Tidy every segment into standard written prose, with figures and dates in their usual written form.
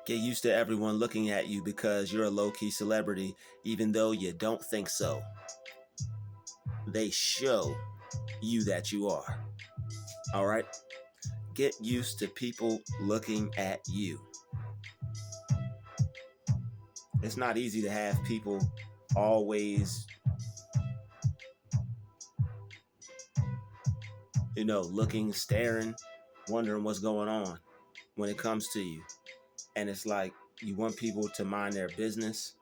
Get used to everyone looking at you because you're a low-key celebrity, even though you don't think so. They show you that you are. All right? Get used to people looking at you. It's not easy to have people always, looking, staring, wondering what's going on when it comes to you. And it's like you want people to mind their business,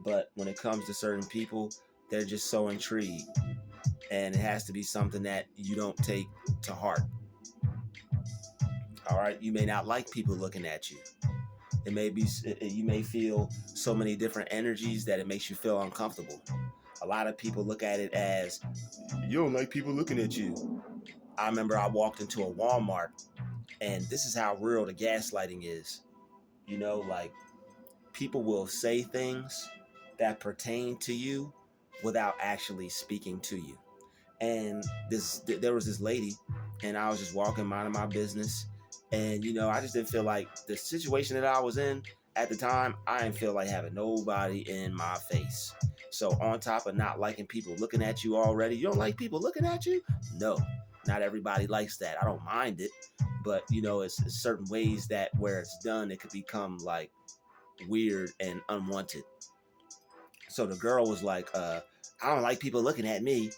but when it comes to certain people, they're just so intrigued. And it has to be something that you don't take to heart. All right? You may not like people looking at you. You may feel so many different energies that it makes you feel uncomfortable. A lot of people look at it as, you don't like people looking at you. I remember I walked into a Walmart, and this is how real the gaslighting is. Like, people will say things that pertain to you without actually speaking to you. And there was this lady, and I was just walking, minding my business, and I just didn't feel like the situation that I was in at the time. I didn't feel like having nobody in my face. So on top of not liking people looking at you already, you don't like people looking at you? No, not everybody likes that. I don't mind it, but it's certain ways that where it's done, it could become like weird and unwanted. So the girl was like, I don't like people looking at me.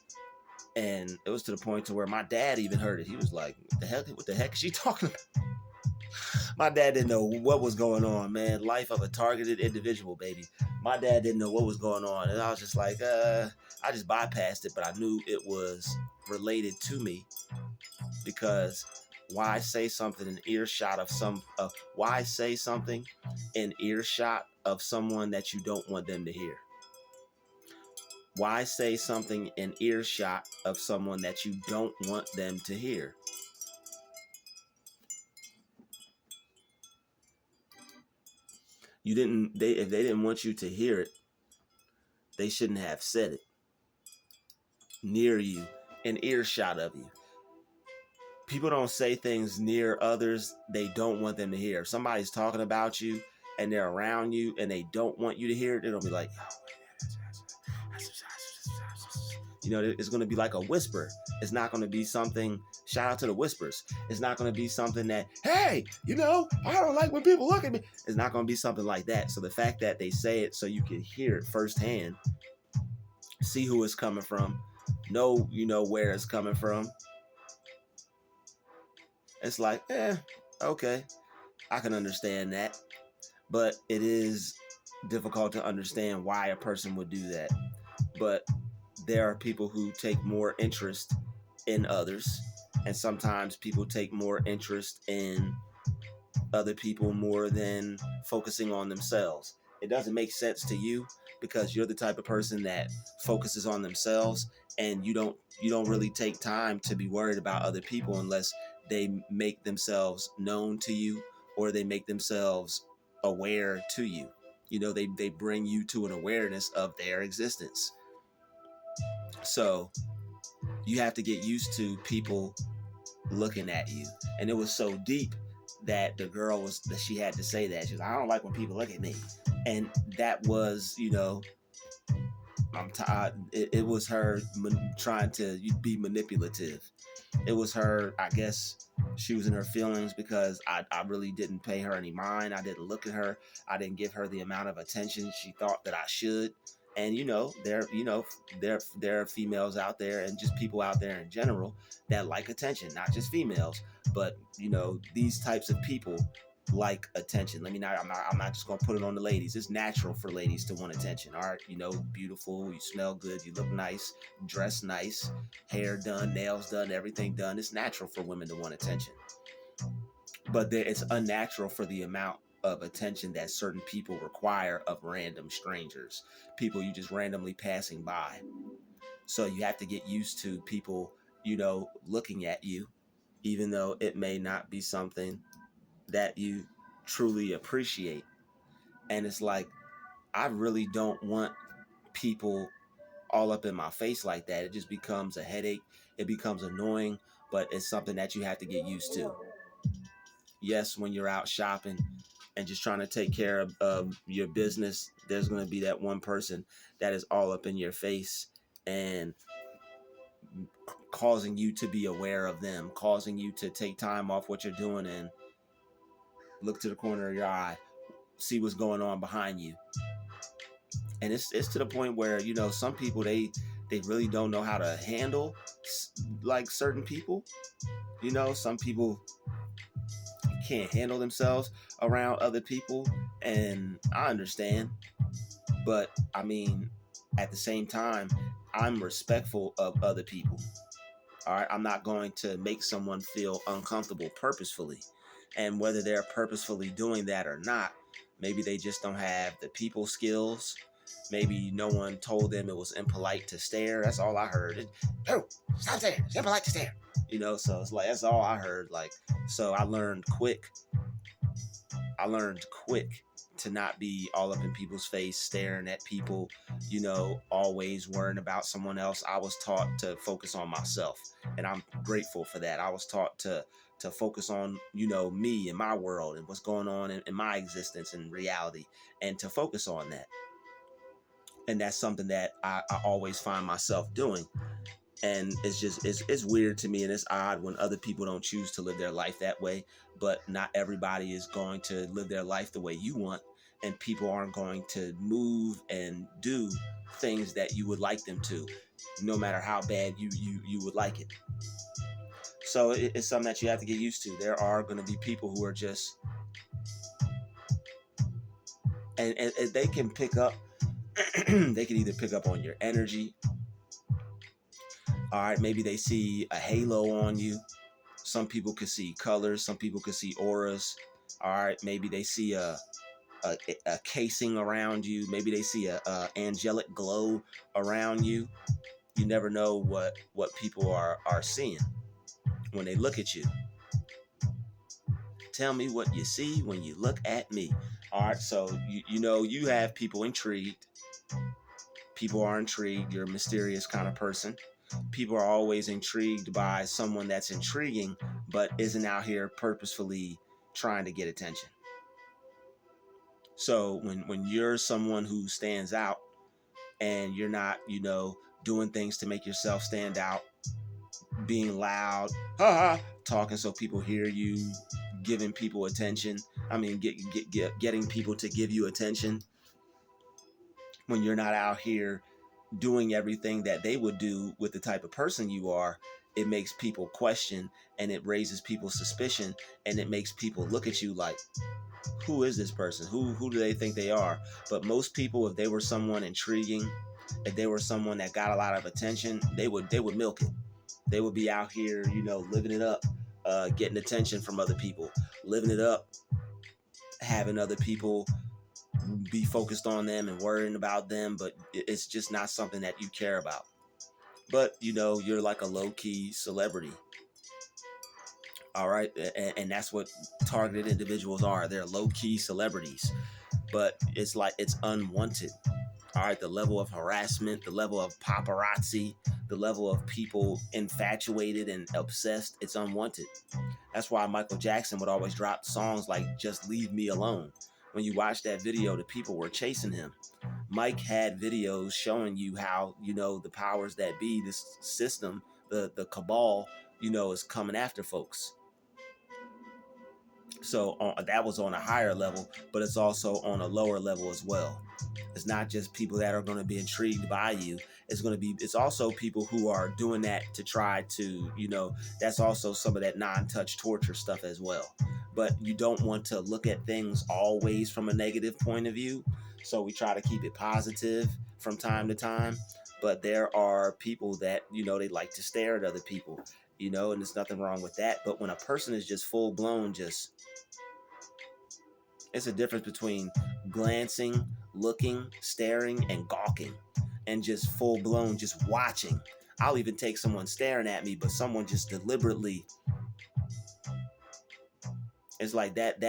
And it was to the point to where my dad even heard it. He was like, what the heck is she talking about? My dad didn't know what was going on, man. Life of a targeted individual, baby. My dad didn't know what was going on. And I was just like, I just bypassed it, but I knew it was related to me, because why say something in earshot of why say something in earshot of someone that you don't want them to hear? Why say something in earshot of someone that you don't want them to hear? If they didn't want you to hear it, they shouldn't have said it near you, in earshot of you. People don't say things near others they don't want them to hear. If somebody's talking about you and they're around you and they don't want you to hear it, they're going to be like, it's going to be like a whisper. It's not going to be something, shout out to the whispers. It's not going to be something that, hey, I don't like when people look at me. It's not going to be something like that. So the fact that they say it so you can hear it firsthand, see who it's coming from, know, where it's coming from. It's like, okay, I can understand that. But it is difficult to understand why a person would do that. But there are people who take more interest in others, and sometimes people take more interest in other people more than focusing on themselves. It doesn't make sense to you because you're the type of person that focuses on themselves, and you don't really take time to be worried about other people unless they make themselves known to you or they make themselves aware to you. They bring you to an awareness of their existence. So you have to get used to people looking at you. And it was so deep that she had to say that. She was like, I don't like when people look at me. And that was, it was her trying to be manipulative. It was her, I guess she was in her feelings because I really didn't pay her any mind. I didn't look at her. I didn't give her the amount of attention she thought that I should. And there are females out there and just people out there in general that like attention, not just females, but these types of people like attention. I'm not just gonna put it on the ladies. It's natural for ladies to want attention. All right, beautiful, you smell good, you look nice, dress nice, hair done, nails done, everything done. It's natural for women to want attention, but it's unnatural for the amount of attention that certain people require of random strangers, people you just randomly passing by. So you have to get used to people, looking at you, even though it may not be something that you truly appreciate. And it's like, I really don't want people all up in my face like that. It just becomes a headache. It becomes annoying, but it's something that you have to get used to. Yes, when you're out shopping, and just trying to take care of your business, there's going to be that one person that is all up in your face and causing you to be aware of them, causing you to take time off what you're doing and look to the corner of your eye, see what's going on behind you. And it's to the point where, you know, some people, they really don't know how to handle like certain people. You know, some people can't handle themselves around other people, and I understand. But I mean, at the same time, I'm respectful of other people. All right, I'm not going to make someone feel uncomfortable purposefully. And whether they're purposefully doing that or not, maybe they just don't have the people skills. Maybe no one told them it was impolite to stare. That's all I heard. Oh, stop staring. It's impolite to stare. You know, so it's like, that's all I heard. Like, so I learned quick to not be all up in people's face, staring at people, you know, always worrying about someone else. I was taught to focus on myself, and I'm grateful for that. I was taught to focus on, you know, me and my world and what's going on in my existence and reality, and to focus on that. And that's something that I always find myself doing. And it's just it's weird to me, and it's odd when other people don't choose to live their life that way. But not everybody is going to live their life the way you want, and people aren't going to move and do things that you would like them to, no matter how bad you would like it. So it's something that you have to get used to. There are going to be people who are just, and they can pick up they can either pick up on your energy. All right, maybe they see a halo on you. Some people could see colors. Some people could see auras. All right, maybe they see a casing around you. Maybe they see a angelic glow around you. You never know what people are seeing when they look at you. Tell me what you see when you look at me. All right, so you know, you have people intrigued. People are intrigued. You're a mysterious kind of person. People are always intrigued by someone that's intriguing, but isn't out here purposefully trying to get attention. So when you're someone who stands out and you're not, you know, doing things to make yourself stand out, being loud, talking so people hear you, giving people attention. I mean, getting people to give you attention. When you're not out here doing everything that they would do with the type of person you are, it makes people question, and it raises people's suspicion, and it makes people look at you like, who is this person? Who do they think they are? But most people, if they were someone intriguing, if they were someone that got a lot of attention, they would milk it. They would be out here, you know, living it up, getting attention from other people, living it up, having other people be focused on them and worrying about them, but it's just not something that you care about. But, you know, you're like a low-key celebrity. All right, and that's what targeted individuals are. They're low-key celebrities, but it's like, it's unwanted. All right, the level of harassment, the level of paparazzi, the level of people infatuated and obsessed, it's unwanted. That's why Michael Jackson would always drop songs like "Just Leave Me Alone." When you watch that video, the people were chasing him. Mike had videos showing you how, you know, the powers that be, this system, the cabal, you know, is coming after folks. So that was on a higher level, but it's also on a lower level as well. It's not just people that are going to be intrigued by you. It's also people who are doing that to try to, you know, that's also some of that non-touch torture stuff as well. But you don't want to look at things always from a negative point of view. So we try to keep it positive from time to time. But there are people that, you know, they like to stare at other people, you know, and there's nothing wrong with that. But when a person is just full blown, it's a difference between glancing, looking, staring, and gawking, and just full blown just watching. I'll even take someone staring at me, but someone just deliberately. It's like that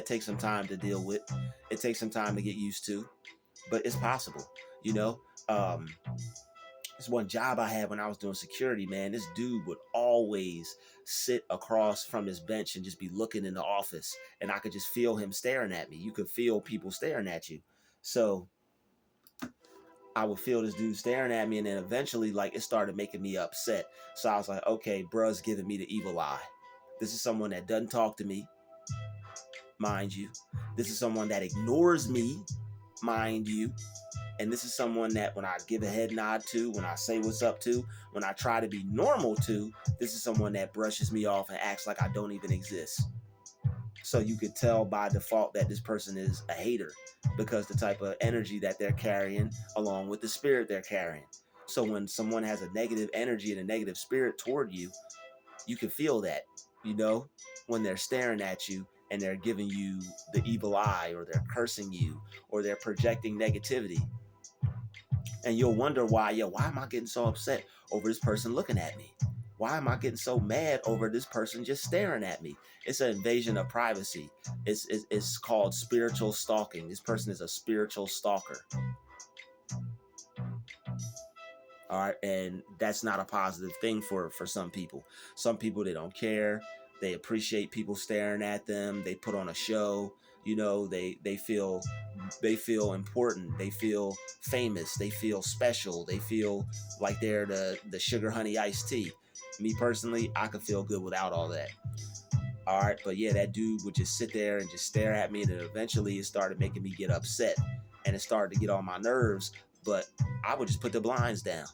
takes some time to deal with. It takes some time to get used to, but it's possible, you know. This one job I had when I was doing security, man, this dude would always sit across from his bench and just be looking in the office. And I could just feel him staring at me. You could feel people staring at you. So I would feel this dude staring at me. And then eventually, like, it started making me upset. So I was like, okay, bruh's giving me the evil eye. This is someone that doesn't talk to me, mind you. This is someone that ignores me, mind you. And this is someone that when I give a head nod to, when I say what's up to, when I try to be normal to, this is someone that brushes me off and acts like I don't even exist. So you could tell by default that this person is a hater because the type of energy that they're carrying along with the spirit they're carrying. So when someone has a negative energy and a negative spirit toward you, you can feel that, when they're staring at you and they're giving you the evil eye, or they're cursing you, or they're projecting negativity. And you'll wonder why am I getting so upset over this person looking at me? Why am I getting so mad over this person just staring at me? It's an invasion of privacy. It's called spiritual stalking. This person is a spiritual stalker. All right, and that's not a positive thing for some people. Some people, they don't care. They appreciate people staring at them. They put on a show. They feel important. They feel famous. They feel special. They feel like they're the sugar honey iced tea. Me personally, I could feel good without all that. All right, but yeah, that dude would just sit there and just stare at me, and then eventually it started making me get upset, and it started to get on my nerves. But I would just put the blinds down.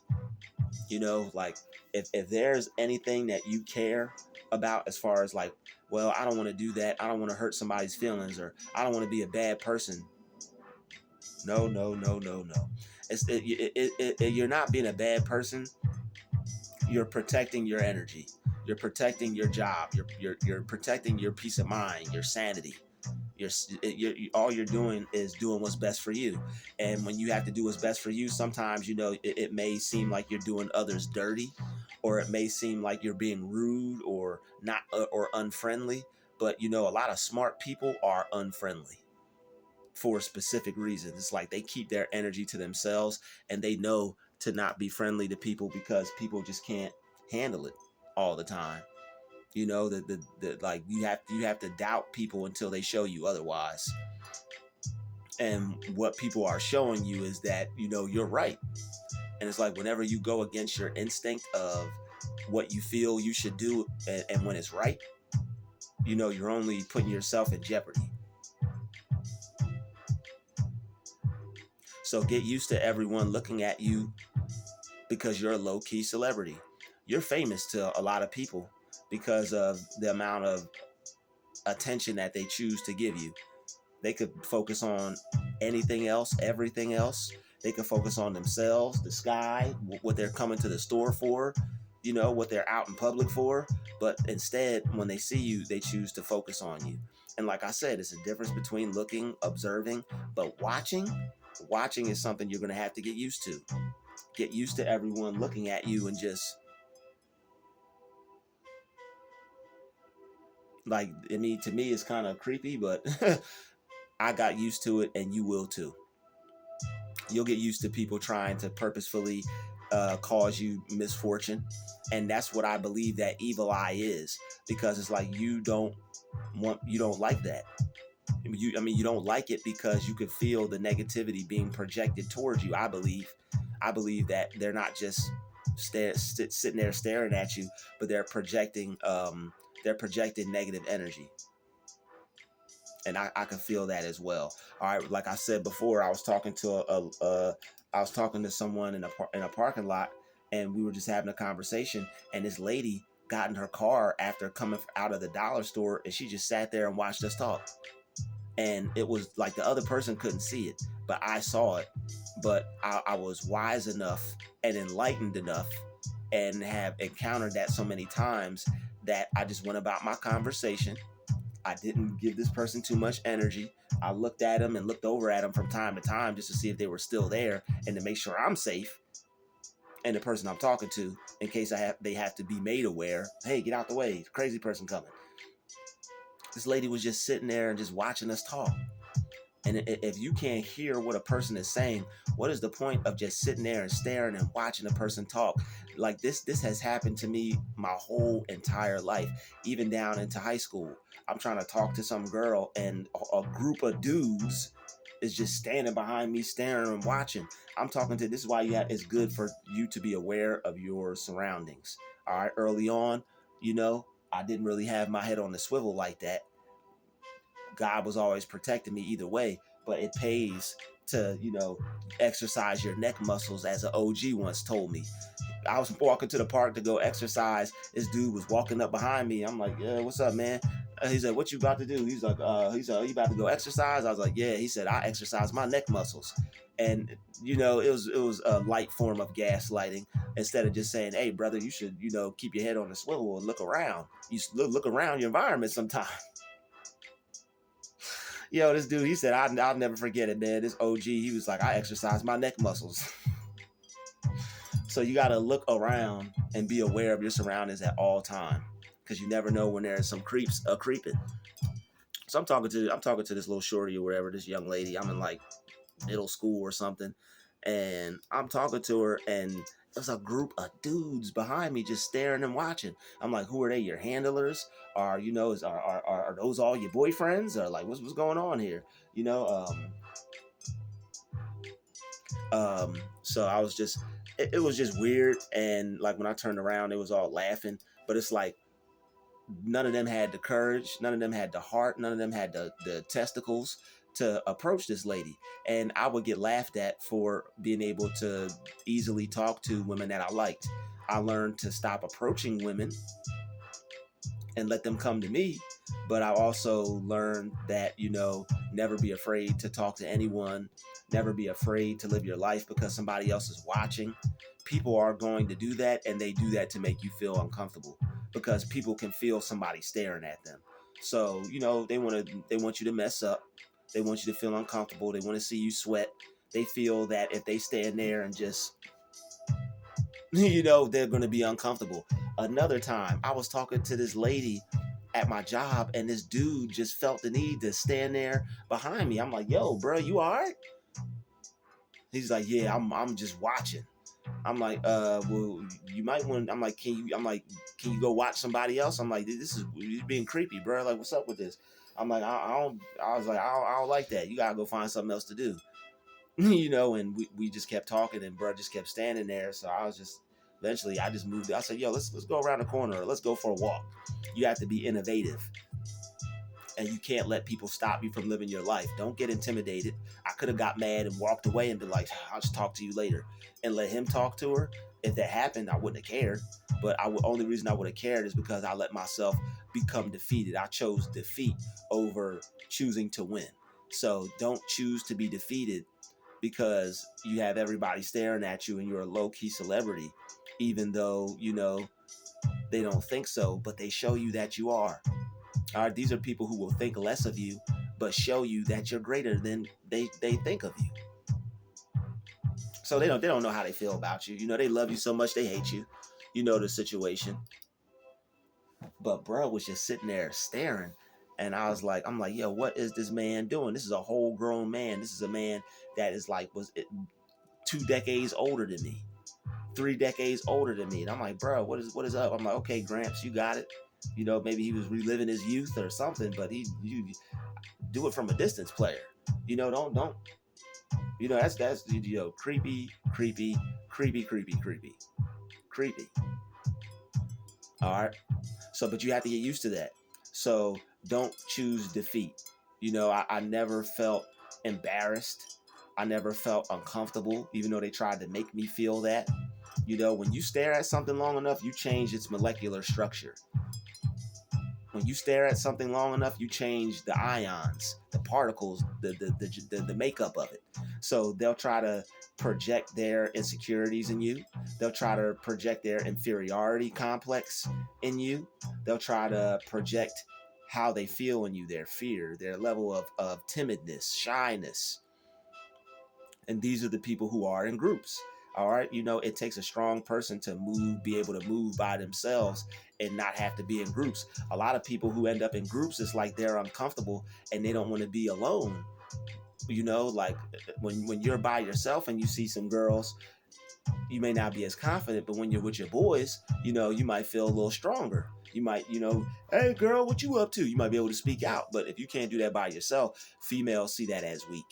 Like if there's anything that you care about, as far as like, well, I don't want to do that. I don't want to hurt somebody's feelings, or I don't want to be a bad person. No. You're not being a bad person. You're protecting your energy. You're protecting your job. You're protecting your peace of mind, your sanity. All you're doing is doing what's best for you. And when you have to do what's best for you, sometimes it may seem like you're doing others dirty, or it may seem like you're being rude or not or unfriendly. But a lot of smart people are unfriendly for specific reasons. It's like they keep their energy to themselves, and they know to not be friendly to people because people just can't handle it all the time. Like you have to doubt people until they show you otherwise. And what people are showing you is that you're right. And it's like whenever you go against your instinct of what you feel you should do, and when it's right, you're only putting yourself in jeopardy. So get used to everyone looking at you because you're a low-key celebrity. You're famous to a lot of people because of the amount of attention that they choose to give you. They could focus on anything else, everything else. They could focus on themselves, the sky, what they're coming to the store for, what they're out in public for. But instead, when they see you, they choose to focus on you. And like I said, it's a difference between looking, observing, but watching is something you're going to have to get used to. Get used to everyone looking at you and just like, to me, it's kind of creepy, but I got used to it, and you will too. You'll get used to people trying to purposefully cause you misfortune. And that's what I believe that evil eye is, because it's like you don't like that. You don't like it because you can feel the negativity being projected towards you. I believe that they're not just sitting there staring at you, but they're projecting negative energy. And I can feel that as well. All right, like I said before, I was talking to someone in a parking lot, and we were just having a conversation. And this lady got in her car after coming out of the dollar store, and she just sat there and watched us talk. And it was like the other person couldn't see it, but I saw it. But I was wise enough and enlightened enough, and have encountered that so many times, that I just went about my conversation. I didn't give this person too much energy. I looked at them and looked over at them from time to time just to see if they were still there, and to make sure I'm safe and the person I'm talking to, in case they have to be made aware. Hey, get out the way, crazy person coming. This lady was just sitting there and just watching us talk. And if you can't hear what a person is saying, what is the point of just sitting there and staring and watching a person talk? Like this has happened to me my whole entire life, even down into high school. I'm trying to talk to some girl, and a group of dudes is just standing behind me, staring and watching. I'm talking to. This is why it's good for you to be aware of your surroundings. All right, early on, I didn't really have my head on the swivel like that. God was always protecting me either way, but it pays to, exercise your neck muscles, as an OG once told me. I was walking to the park to go exercise. This dude was walking up behind me. I'm like, yeah, what's up, man? He said, what you about to do? He's like, you about to go exercise? I was like, yeah. He said, I exercise my neck muscles. And, it was a light form of gaslighting. Instead of just saying, hey, brother, you should, keep your head on the swivel and look around. You look around your environment sometimes. Yo, this dude, he said, I'll never forget it, man. This OG, he was like, I exercise my neck muscles. So you got to look around and be aware of your surroundings at all time, because you never know when there's some creeps creeping. So I'm talking to this little shorty or whatever, this young lady. I'm in like middle school or something, and I'm talking to her, and there's a group of dudes behind me just staring and watching. I'm like, who are they? Your handlers? Are are those all your boyfriends? Or like, what's going on here? So I was just, it was just weird. And like when I turned around, it was all laughing. But it's like none of them had the courage, none of them had the heart, none of them had the testicles to approach this lady. And I would get laughed at for being able to easily talk to women that I liked. I learned to stop approaching women and let them come to me. But I also learned that, never be afraid to talk to anyone, never be afraid to live your life because somebody else is watching. People are going to do that, and they do that to make you feel uncomfortable, because people can feel somebody staring at them. So, they want you to mess up. They want you to feel uncomfortable. They want to see you sweat. They feel that if they stand there and just they're going to be uncomfortable. Another time, I was talking to this lady at my job, and this dude just felt the need to stand there behind me. I'm like, yo, bro, you all right? He's like, yeah, I'm just watching. I'm like, well, you might want. Can you go watch somebody else? I'm like, this is being creepy, bro. Like, what's up with this? I'm like, I don't. I was like, I don't like that. You gotta go find something else to do. And we just kept talking, and bro just kept standing there. So I was just, eventually I just moved. I said, yo, let's go around the corner, or let's go for a walk. You have to be innovative, and you can't let people stop you from living your life. Don't get intimidated. I could have got mad and walked away and been like, I'll just talk to you later, and let him talk to her. If that happened, I wouldn't have cared. But only reason I would have cared is because I let myself become defeated. I chose defeat over choosing to win. So don't choose to be defeated because you have everybody staring at you and you're a low-key celebrity, even though, they don't think so, but they show you that you are. All right, these are people who will think less of you, but show you that you're greater than they think of you. So they don't know how they feel about you. They love you so much they hate you. The situation. But bro was just sitting there staring. And I'm like, yo, what is this man doing? This is a whole grown man. This is a man that is like, 2 decades older than me, 3 decades older than me. And I'm like, bro, what is up? I'm like, okay, Gramps, you got it. Maybe he was reliving his youth or something, but you do it from a distance, player. Don't, that's creepy, creepy, creepy, creepy, creepy, creepy. All right. So, but you have to get used to that. So don't choose defeat. I never felt embarrassed. I never felt uncomfortable, even though they tried to make me feel that. When you stare at something long enough, you change its molecular structure. When you stare at something long enough, you change the ions, the particles, the makeup of it. So they'll try to project their insecurities in you. They'll try to project their inferiority complex in you. They'll try to project how they feel in you, their fear, their level of timidness, shyness. And these are the people who are in groups. All right. It takes a strong person to be able to move by themselves and not have to be in groups. A lot of people who end up in groups, it's like they're uncomfortable and they don't want to be alone. You know, like when you're by yourself and you see some girls, you may not be as confident, but when you're with your boys, you know, you might feel a little stronger. You might, you know, hey girl, what you up to? You might be able to speak out. But if you can't do that by yourself, females see that as weak.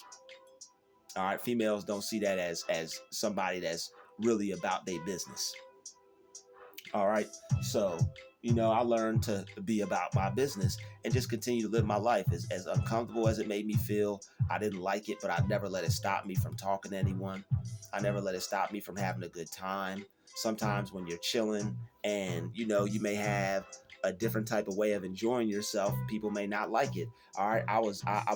All right, females don't see that as somebody that's really about their business. All right. So, you know, I learned to be about my business and just continue to live my life. As uncomfortable as it made me feel, I didn't like it, but I never let it stop me from talking to anyone. I never let it stop me from having a good time. Sometimes when you're chilling and, you know, you may have a different type of way of enjoying yourself, people may not like it. All right.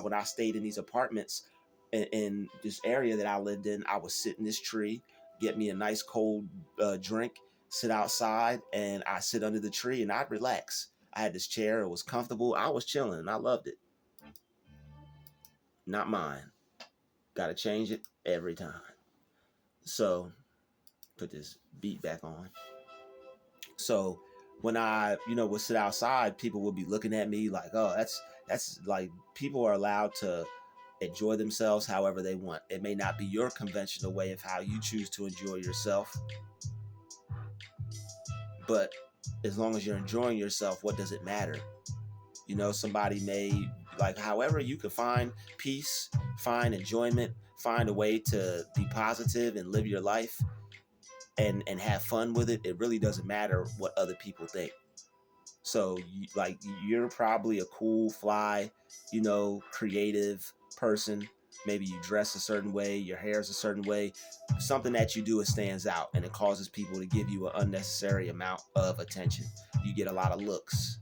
When I stayed in these apartments in this area that I lived in, I would sit in this tree, get me a nice cold drink, sit outside, and I sit under the tree and I'd relax. I had this chair, it was comfortable. I was chilling and I loved it. Not mine. Got to change it every time. So, put this beat back on. So, when I, you know, would sit outside, people would be looking at me like, "Oh, that's like people are allowed to enjoy themselves however they want. It may not be your conventional way of how you choose to enjoy yourself, but as long as you're enjoying yourself, what does it matter?" You know, somebody may like, however you can find peace, find enjoyment, find a way to be positive and live your life and have fun with it. It really doesn't matter what other people think. So like you're probably a cool, fly, you know, creative person. Maybe you dress a certain way, your hair is a certain way. Something that you do, it stands out and it causes people to give you an unnecessary amount of attention. You get a lot of looks.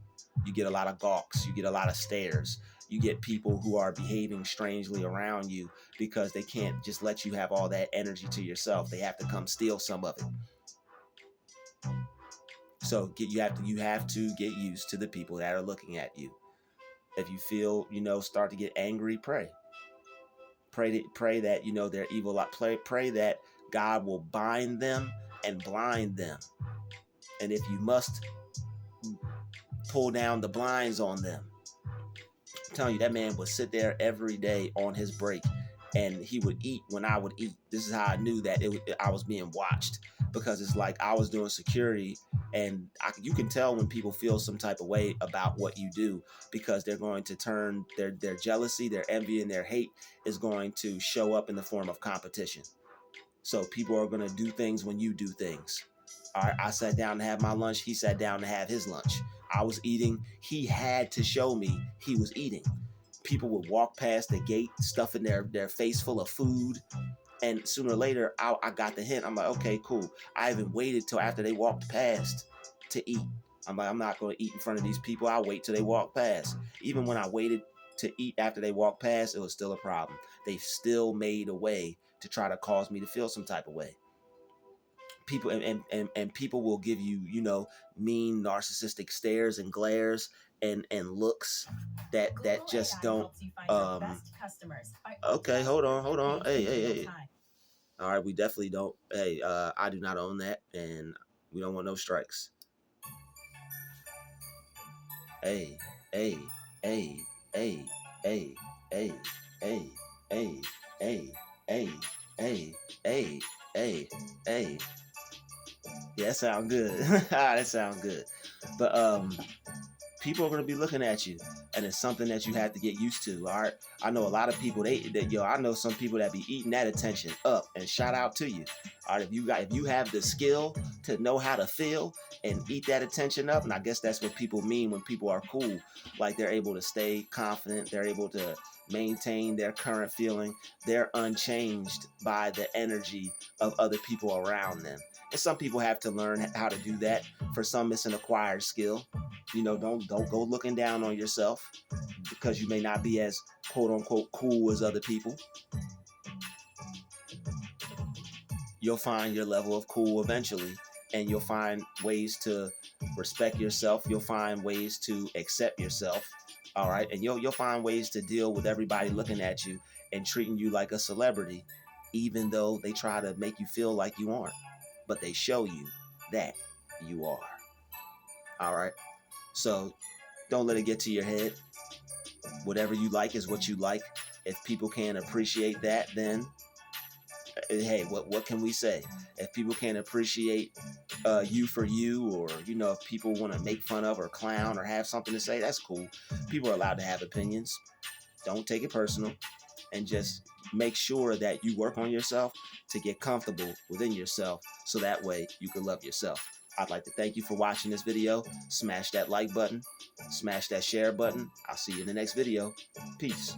You get a lot of gawks. You get a lot of stares. You get people who are behaving strangely around you because they can't just let you have all that energy to yourself. They have to come steal some of it. So you have to get used to the people that are looking at you. If you feel, you know, start to get angry, pray that, you know, they're evil. Pray that God will bind them and blind them. And if you must, pull down the blinds on them. I'm telling you, that man would sit there every day on his break and he would eat when I would eat. This is how I knew that I was being watched, because it's like I was doing security, and you can tell when people feel some type of way about what you do, because they're going to turn their jealousy, their envy, and their hate is going to show up in the form of competition. So people are going to do things when you do things. All right, I sat down to have my lunch. He sat down to have his lunch. I was eating. He had to show me he was eating. People would walk past the gate, stuffing their face full of food. And sooner or later, I got the hint. I'm like, okay, cool. I haven't waited till after they walked past to eat. I'm like, I'm not going to eat in front of these people. I'll wait till they walk past. Even when I waited to eat after they walked past, it was still a problem. They still made a way to try to cause me to feel some type of way. People and people will give you, you know, mean narcissistic stares and glares and looks that just don't okay, hold on. Hey. All right, we definitely don't. Hey, I do not own that, and we don't want no strikes. Hey, hey, hey, hey, hey, hey, hey, hey, hey, hey, hey, hey, hey, hey. Yeah, that sound good. That sound good. But people are gonna be looking at you, and it's something that you have to get used to. All right, I know a lot of people. I know some people that be eating that attention up, and shout out to you. All right, if you have the skill to know how to feel and eat that attention up, and I guess that's what people mean when people are cool, like they're able to stay confident, they're able to maintain their current feeling, they're unchanged by the energy of other people around them. And some people have to learn how to do that. For some, it's an acquired skill. You know, don't go looking down on yourself because you may not be as quote unquote cool as other people. You'll find your level of cool eventually, and you'll find ways to respect yourself. You'll find ways to accept yourself. All right, and you'll find ways to deal with everybody looking at you and treating you like a celebrity, even though they try to make you feel like you aren't, but they show you that you are. All right. So don't let it get to your head. Whatever you like is what you like. If people can't appreciate that, then hey, what can we say? If people can't appreciate you for you, or if people want to make fun of or clown or have something to say, that's cool. People are allowed to have opinions. Don't take it personal, and just make sure that you work on yourself to get comfortable within yourself, so that way you can love yourself. I'd like to thank you for watching this video. Smash that like button, smash that share button. I'll see you in the next video. Peace.